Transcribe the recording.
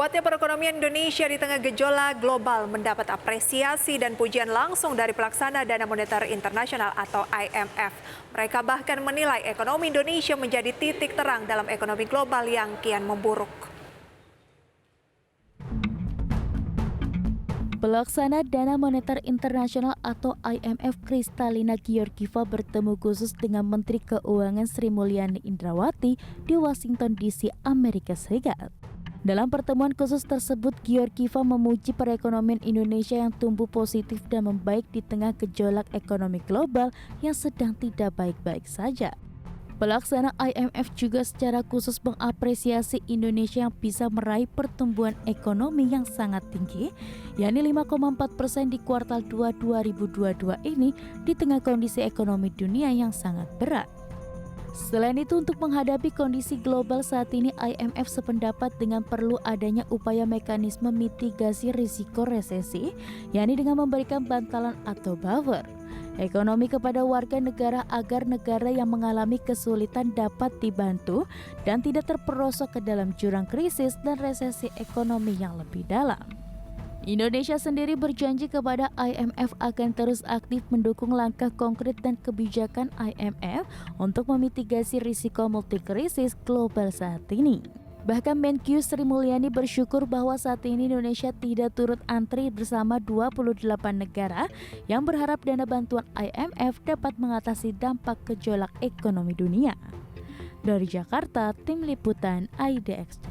Kuatnya perekonomian Indonesia di tengah gejolak global mendapat apresiasi dan pujian langsung dari pelaksana Dana Moneter Internasional atau IMF. Mereka bahkan menilai ekonomi Indonesia menjadi titik terang dalam ekonomi global yang kian memburuk. Pelaksana Dana Moneter Internasional atau IMF Kristalina Georgieva bertemu khusus dengan Menteri Keuangan Sri Mulyani Indrawati di Washington DC, Amerika Serikat. Dalam pertemuan khusus tersebut, Georgieva memuji perekonomian Indonesia yang tumbuh positif dan membaik di tengah gejolak ekonomi global yang sedang tidak baik-baik saja. Pelaksana IMF juga secara khusus mengapresiasi Indonesia yang bisa meraih pertumbuhan ekonomi yang sangat tinggi, yakni 5,4% di kuartal 2 2022 ini di tengah kondisi ekonomi dunia yang sangat berat. Selain itu, untuk menghadapi kondisi global saat ini, IMF sependapat dengan perlu adanya upaya mekanisme mitigasi risiko resesi, yakni dengan memberikan bantalan atau buffer ekonomi kepada warga negara agar negara yang mengalami kesulitan dapat dibantu dan tidak terperosok ke dalam jurang krisis dan resesi ekonomi yang lebih dalam. Indonesia sendiri berjanji kepada IMF akan terus aktif mendukung langkah konkret dan kebijakan IMF untuk memitigasi risiko multikrisis global saat ini. Bahkan Menkyu Sri Mulyani bersyukur bahwa saat ini Indonesia tidak turut antri bersama 28 negara yang berharap dana bantuan IMF dapat mengatasi dampak gejolak ekonomi dunia. Dari Jakarta, Tim Liputan IDX.